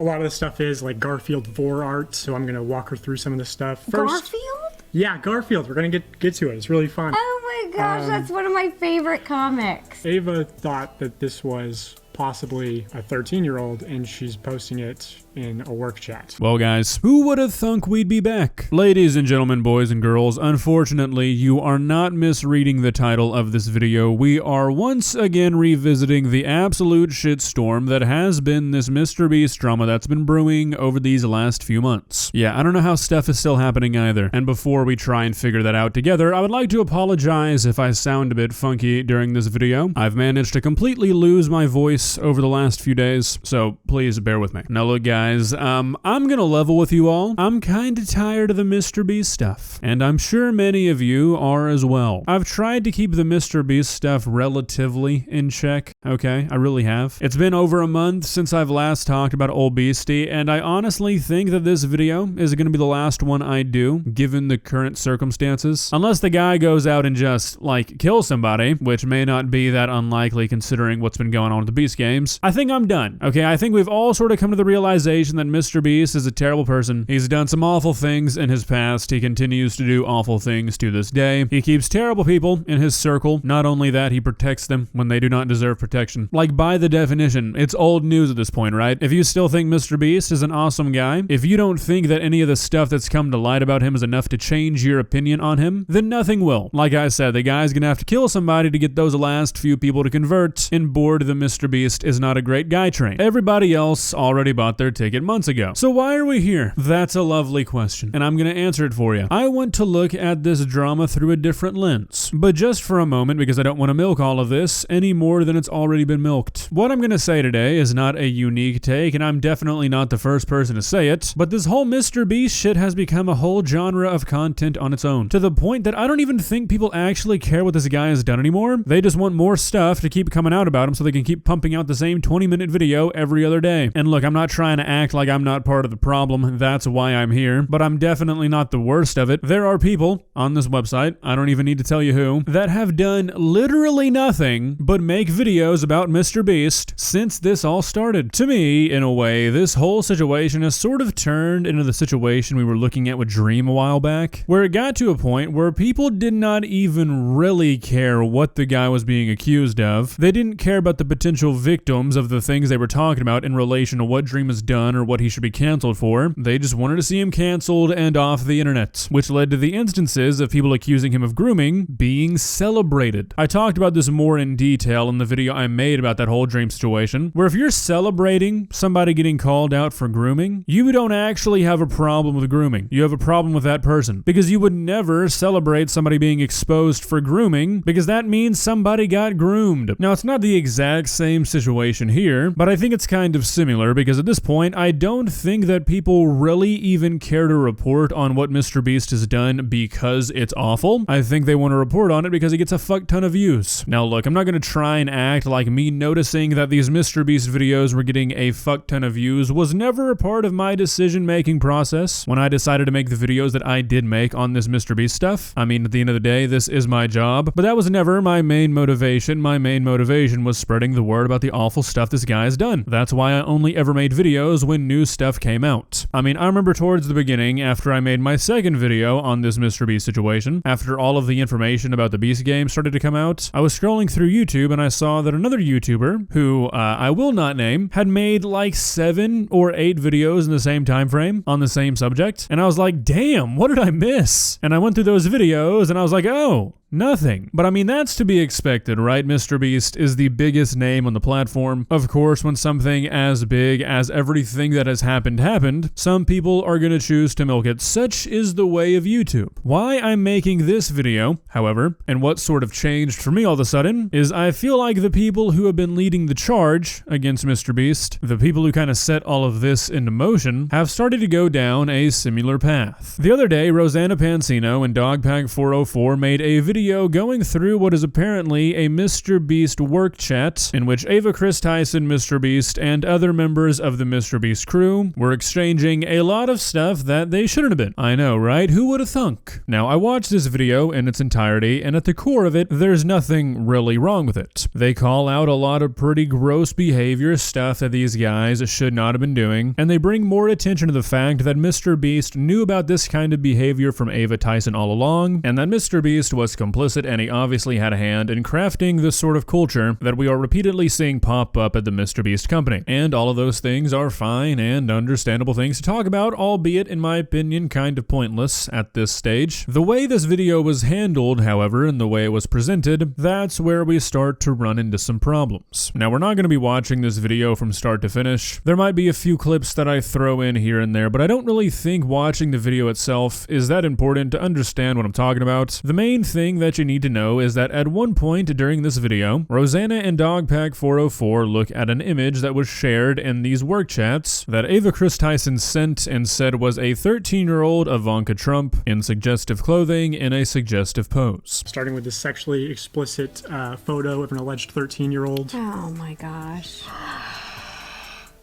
A lot of the stuff is like Garfield 4 art, so I'm gonna walk her through some of the stuff. First, Garfield? Yeah, Garfield. We're gonna get to it. It's really fun. Oh my gosh, that's one of my favorite comics. Ava thought that this was possibly a 13-year-old, and she's posting it in a work chat. Well guys, who would have thunk we'd be back? Ladies and gentlemen, boys and girls, unfortunately, you are not misreading the title of this video. We are once again revisiting the absolute shitstorm that has been this MrBeast drama that's been brewing over these last few months. Yeah, I don't know how stuff is still happening either. And before we try and figure that out together, I would like to apologize if I sound a bit funky during this video. I've managed to completely lose my voice over the last few days, so please bear with me. Now look guys, I'm gonna level with you all. I'm kinda tired of the MrBeast stuff, and I'm sure many of you are as well. I've tried to keep the MrBeast stuff relatively in check, okay? I really have. It's been over a month since I've last talked about old Beastie, and I honestly think that this video is gonna be the last one I do, given the current circumstances. Unless the guy goes out and just, like, kills somebody, which may not be that unlikely considering what's been going on with the Beast games. I think I'm done, okay? I think we've all sort of come to the realization that MrBeast is a terrible person. He's done some awful things in his past. He continues to do awful things to this day. He keeps terrible people in his circle. Not only that, he protects them when they do not deserve protection. Like, by the definition, it's old news at this point, right? If you still think MrBeast is an awesome guy, if you don't think that any of the stuff that's come to light about him is enough to change your opinion on him, then nothing will. Like I said, the guy's gonna have to kill somebody to get those last few people to convert, and bored the MrBeast is not a great guy train. Everybody else already bought their ticket months ago. So why are we here? That's a lovely question, and I'm gonna answer it for you. I want to look at this drama through a different lens, but just for a moment, because I don't want to milk all of this any more than it's already been milked. What I'm gonna say today is not a unique take, and I'm definitely not the first person to say it, but this whole MrBeast shit has become a whole genre of content on its own, to the point that I don't even think people actually care what this guy has done anymore. They just want more stuff to keep coming out about him so they can keep pumping out the same 20-minute video every other day. And look, I'm not trying to act like I'm not part of the problem, that's why I'm here, but I'm definitely not the worst of it. There are people on this website, I don't even need to tell you who, that have done literally nothing but make videos about MrBeast since this all started. To me, in a way, this whole situation has sort of turned into the situation we were looking at with Dream a while back, where it got to a point where people did not even really care what the guy was being accused of. They didn't care about the potential victims of the things they were talking about in relation to what Dream has done or what he should be canceled for. They just wanted to see him canceled and off the internet, which led to the instances of people accusing him of grooming being celebrated. I talked about this more in detail in the video I made about that whole Dream situation, where if you're celebrating somebody getting called out for grooming, you don't actually have a problem with grooming. You have a problem with that person, because you would never celebrate somebody being exposed for grooming, because that means somebody got groomed. Now, it's not the exact same situation here, but I think it's kind of similar, because at this point, I don't think that people really even care to report on what MrBeast has done because it's awful. I think they want to report on it because he gets a fuck ton of views. Now look, I'm not going to try and act like me noticing that these MrBeast videos were getting a fuck ton of views was never a part of my decision-making process when I decided to make the videos that I did make on this MrBeast stuff. I mean, at the end of the day, this is my job, but that was never my main motivation. My main motivation was spreading the word about the awful stuff this guy has done. That's why I only ever made videos when new stuff came out. I mean, I remember towards the beginning, after I made my second video on this MrBeast situation, after all of the information about the Beast game started to come out, I was scrolling through YouTube and I saw that another YouTuber, who I will not name, had made like 7 or 8 videos in the same time frame on the same subject, and I was like, damn, what did I miss? And I went through those videos and I was like, oh, nothing. But I mean, that's to be expected, right? MrBeast is the biggest name on the platform. Of course, when something as big as everything that has happened, some people are going to choose to milk it. Such is the way of YouTube. Why I'm making this video, however, and what sort of changed for me all of a sudden, is I feel like the people who have been leading the charge against MrBeast, the people who kind of set all of this into motion, have started to go down a similar path. The other day, Rosanna Pansino and Dogpack404 made a video video going through what is apparently a MrBeast work chat in which Ava Tyson, MrBeast, and other members of the MrBeast crew were exchanging a lot of stuff that they shouldn't have been. I know, right? Who would have thunk? Now, I watched this video in its entirety, and at the core of it, there's nothing really wrong with it. They call out a lot of pretty gross behavior, stuff that these guys should not have been doing, and they bring more attention to the fact that MrBeast knew about this kind of behavior from Ava Tyson all along, and that MrBeast was complicit and he obviously had a hand in crafting the sort of culture that we are repeatedly seeing pop up at the MrBeast company. And all of those things are fine and understandable things to talk about, albeit, in my opinion, kind of pointless at this stage. The way this video was handled, however, and the way it was presented, that's where we start to run into some problems. Now, we're not going to be watching this video from start to finish. There might be a few clips that I throw in here and there, but I don't really think watching the video itself is that important to understand what I'm talking about. The main thing that you need to know is that at one point during this video, Rosanna and Dogpack404 look at an image that was shared in these work chats that Ava Tyson sent and said was a 13-year-old Ivanka Trump in suggestive clothing in a suggestive pose. Starting with this sexually explicit photo of an alleged 13-year-old. Oh my gosh.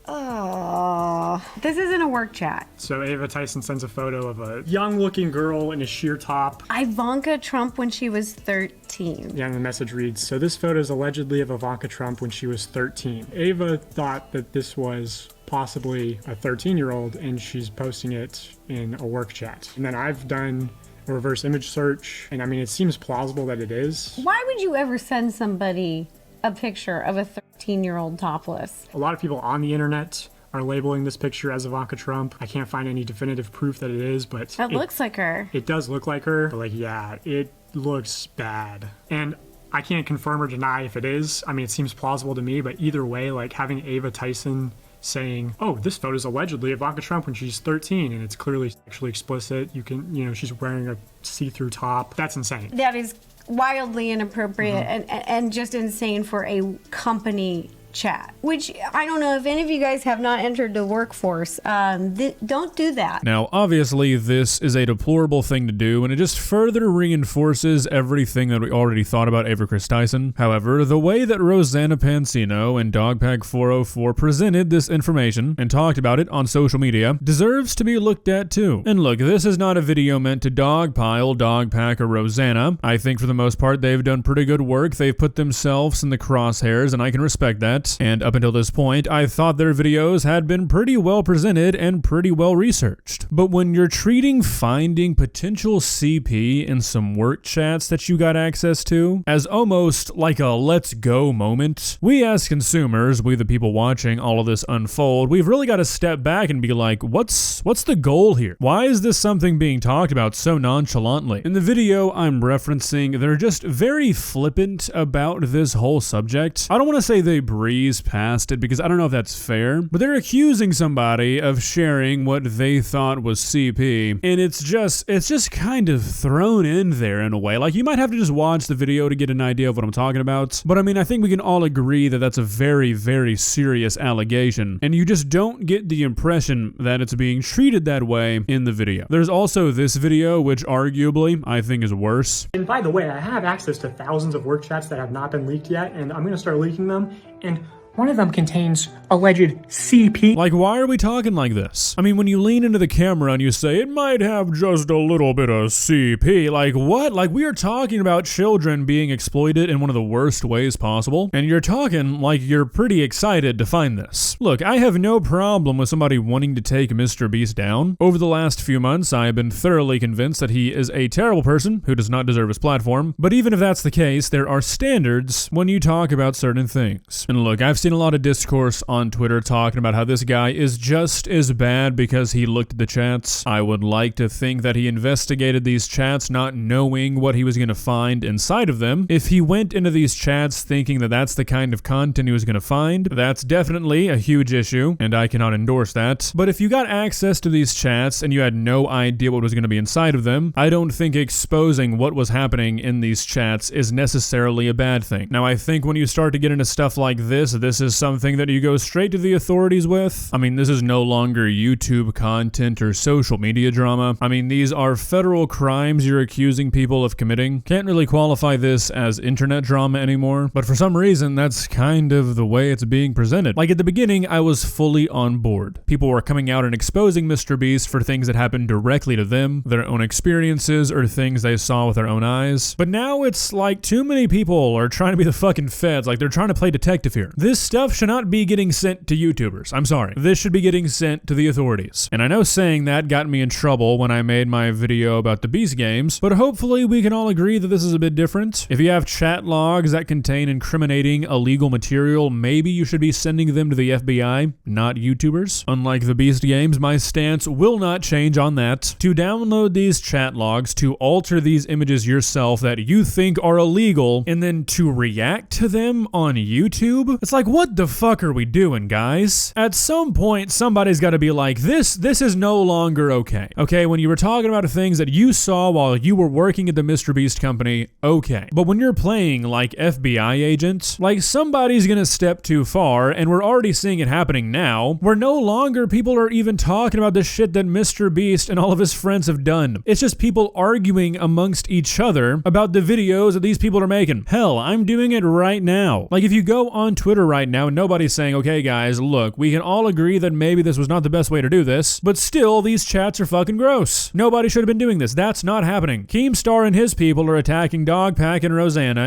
Oh, this isn't a work chat. So Ava Tyson sends a photo of a young-looking girl in a sheer top. Ivanka Trump when she was 13. Yeah, and the message reads, so this photo is allegedly of Ivanka Trump when she was 13. Ava thought that this was possibly a 13-year-old, and she's posting it in a work chat. And then I've done a reverse image search, and I mean, it seems plausible that it is. Why would you ever send somebody a picture of a 13-year-old topless? A lot of people on the internet are labeling this picture as Ivanka Trump. I can't find any definitive proof that it is, but It looks like her. It does look like her, but like, yeah, it looks bad. And I can't confirm or deny if it is. I mean, it seems plausible to me, but either way, like having Ava Tyson saying, oh, this photo is allegedly Ivanka Trump when she's 13 and it's clearly sexually explicit. You can, you know, she's wearing a see-through top. That's insane. That is wildly inappropriate and just insane for a company chat, which I don't know if any of you guys have not entered the workforce. Don't do that. Now, obviously, this is a deplorable thing to do, and it just further reinforces everything that we already thought about Ava Tyson. However, the way that Rosanna Pansino and Dogpack404 presented this information and talked about it on social media deserves to be looked at too. And look, this is not a video meant to dogpile Dogpack or Rosanna. I think for the most part, they've done pretty good work. They've put themselves in the crosshairs, and I can respect that. And up until this point, I thought their videos had been pretty well presented and pretty well researched. But when you're treating finding potential CP in some work chats that you got access to as almost like a let's go moment, we as consumers, we the people watching all of this unfold, we've really got to step back and be like, what's the goal here? Why is this something being talked about so nonchalantly? In the video I'm referencing, they're just very flippant about this whole subject. I don't want to say they breeze past it because I don't know if that's fair, but they're accusing somebody of sharing what they thought was CP, and it's just kind of thrown in there in a way. Like, you might have to just watch the video to get an idea of what I'm talking about, but I mean, I think we can all agree that that's a very, very serious allegation, and you just don't get the impression that it's being treated that way in the video. There's also this video, which arguably I think is worse. And by the way, I have access to thousands of work chats that have not been leaked yet, and I'm gonna start leaking them, and one of them contains alleged CP. Like, why are we talking like this? I mean, when you lean into the camera and you say, it might have just a little bit of CP, like what? Like, we are talking about children being exploited in one of the worst ways possible, and you're talking like you're pretty excited to find this. Look, I have no problem with somebody wanting to take MrBeast down. Over the last few months, I have been thoroughly convinced that he is a terrible person who does not deserve his platform, but even if that's the case, there are standards when you talk about certain things. And look, I've seen a lot of discourse on Twitter talking about how this guy is just as bad because he looked at the chats. I would like to think that he investigated these chats not knowing what he was going to find inside of them. If he went into these chats thinking that that's the kind of content he was going to find, that's definitely a huge issue, and I cannot endorse that. But if you got access to these chats and you had no idea what was going to be inside of them, I don't think exposing what was happening in these chats is necessarily a bad thing. Now, I think when you start to get into stuff like this this is something that you go straight to the authorities with. I mean, this is no longer YouTube content or social media drama. I mean, these are federal crimes you're accusing people of committing. Can't really qualify this as internet drama anymore, but for some reason, that's kind of the way it's being presented. Like at the beginning, I was fully on board. People were coming out and exposing MrBeast for things that happened directly to them, their own experiences, or things they saw with their own eyes. But now it's like too many people are trying to be the fucking feds, like they're trying to play detective here. This stuff should not be getting sent to YouTubers. I'm sorry. This should be getting sent to the authorities. And I know saying that got me in trouble when I made my video about the Beast games, but hopefully we can all agree that this is a bit different. If you have chat logs that contain incriminating illegal material, maybe you should be sending them to the FBI, not YouTubers. Unlike the Beast games, my stance will not change on that. To download these chat logs, to alter these images yourself that you think are illegal, and then to react to them on YouTube, it's like, what the fuck are we doing, guys? At some point, somebody's got to be like, this is no longer okay. Okay, when you were talking about things that you saw while you were working at the MrBeast company, okay. But when you're playing like FBI agents, like somebody's gonna step too far, and we're already seeing it happening now, where no longer people are even talking about the shit that MrBeast and all of his friends have done. It's just people arguing amongst each other about the videos that these people are making. Hell, I'm doing it right now. Like if you go on Twitter right now, nobody's saying, okay guys, look, we can all agree that maybe this was not the best way to do this, but still these chats are fucking gross. Nobody should have been doing this. That's not happening. Keemstar and his people are attacking Dogpack and Rosanna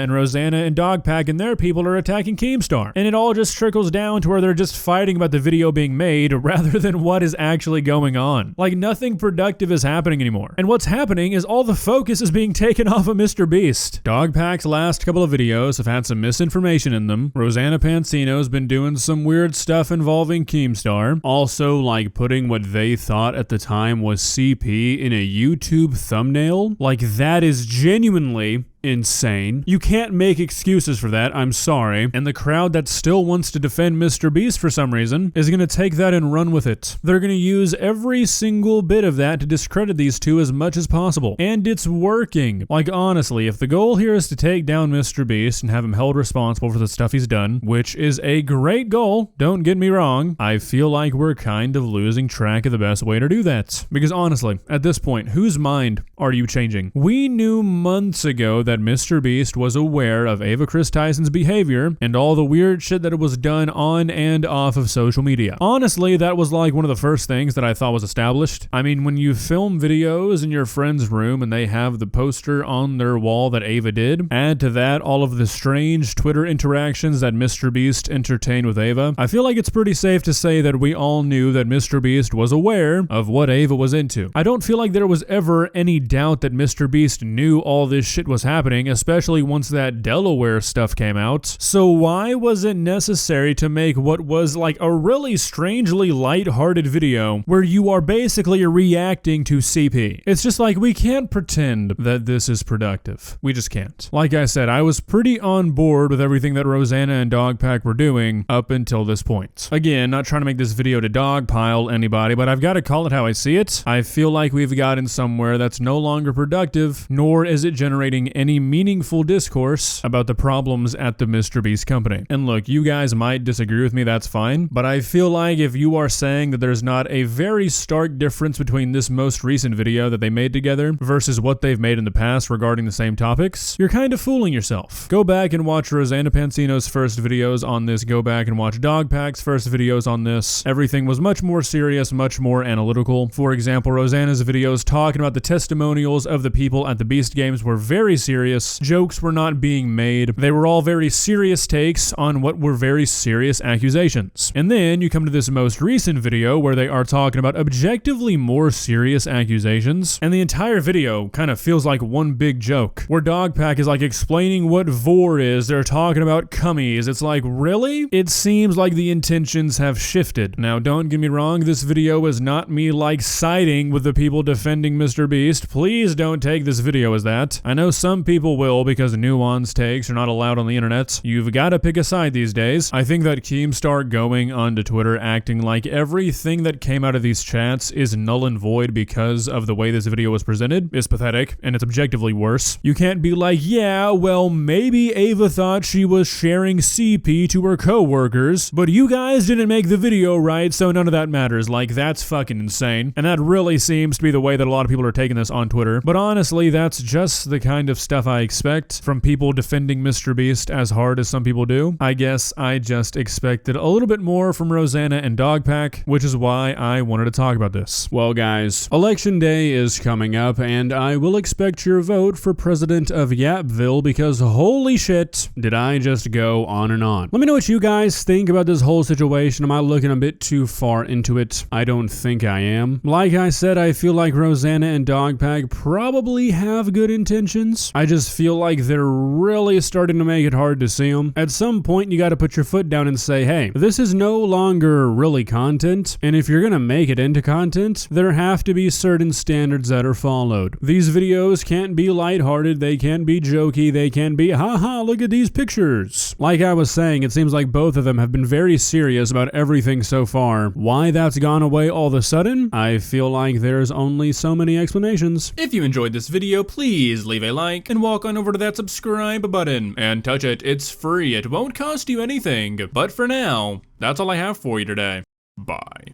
and Dogpack and their people are attacking Keemstar. And it all just trickles down to where they're just fighting about the video being made rather than what is actually going on. Like nothing productive is happening anymore. And what's happening is all the focus is being taken off of MrBeast. Dogpack's last couple of videos have had some misinformation in them. Rosanna Pansino's been doing some weird stuff involving Keemstar. Also, like putting what they thought at the time was CP in a YouTube thumbnail. Like that is genuinely insane. You can't make excuses for that, I'm sorry. And the crowd that still wants to defend MrBeast for some reason is going to take that and run with it. They're going to use every single bit of that to discredit these two as much as possible. And it's working. Like honestly, if the goal here is to take down MrBeast and have him held responsible for the stuff he's done, which is a great goal, don't get me wrong, I feel like we're kind of losing track of the best way to do that. Because honestly, at this point, whose mind are you changing? We knew months ago that MrBeast was aware of Ava Tyson's behavior and all the weird shit that it was done on and off of social media. Honestly, that was like one of the first things that I thought was established. I mean, when you film videos in your friend's room and they have the poster on their wall that Ava did, add to that all of the strange Twitter interactions that MrBeast entertained with Ava, I feel like it's pretty safe to say that we all knew that MrBeast was aware of what Ava was into. I don't feel like there was ever any doubt that MrBeast knew all this shit was happening, especially once that Delaware stuff came out. So why was it necessary to make what was like a really strangely lighthearted video where you are basically reacting to CP? It's just like, we can't pretend that this is productive. We just can't. Like I said, I was pretty on board with everything that Rosanna and Dogpack were doing up until this point. Again, not trying to make this video to dogpile anybody, but I've got to call it how I see it. I feel like we've gotten somewhere that's no longer productive, nor is it generating any meaningful discourse about the problems at the MrBeast company. And look, you guys might disagree with me, that's fine, but I feel like if you are saying that there's not a very stark difference between this most recent video that they made together versus what they've made in the past regarding the same topics, you're kind of fooling yourself. Go back and watch Rosanna Pansino's first videos on this, go back and watch Dogpack's first videos on this. Everything was much more serious, much more analytical. For example, Rosanna's videos talking about the testimonials of the people at the Beast games were very serious. Jokes were not being made. They were all very serious takes on what were very serious accusations. And then you come to this most recent video where they are talking about objectively more serious accusations, and the entire video kind of feels like one big joke, where Dogpack is like explaining what vor is, they're talking about cummies. It's like, really? It seems like the intentions have shifted. Now, don't get me wrong, this video is not me like siding with the people defending MrBeast. Please don't take this video as that. I know some people will because nuanced takes are not allowed on the internet. You've got to pick a side these days. I think that Keemstar going onto Twitter acting like everything that came out of these chats is null and void because of the way this video was presented is pathetic, and it's objectively worse. You can't be like, yeah, well, maybe Ava thought she was sharing CP to her coworkers, but you guys didn't make the video right, so none of that matters. Like, that's fucking insane. And that really seems to be the way that a lot of people are taking this on Twitter. But honestly, that's just the kind of stuff I expect from people defending MrBeast as hard as some people do. I guess I just expected a little bit more from Rosanna and Dogpack, which is why I wanted to talk about this. Well, guys, Election Day is coming up, and I will expect your vote for president of Yapville because holy shit, did I just go on and on. Let me know what you guys think about this whole situation. Am I looking a bit too far into it? I don't think I am. Like I said, I feel like Rosanna and Dogpack probably have good intentions. I just feel like they're really starting to make it hard to see them. At some point, you got to put your foot down and say, hey, this is no longer really content, and if you're gonna make it into content, there have to be certain standards that are followed. These videos can't be lighthearted, they can't be jokey, they can't be, haha, look at these pictures. Like I was saying, it seems like both of them have been very serious about everything so far. Why that's gone away all of a sudden? I feel like there's only so many explanations. If you enjoyed this video, please leave a like and walk on over to that subscribe button and touch it. It's free. It won't cost you anything. But for now, that's all I have for you today. Bye.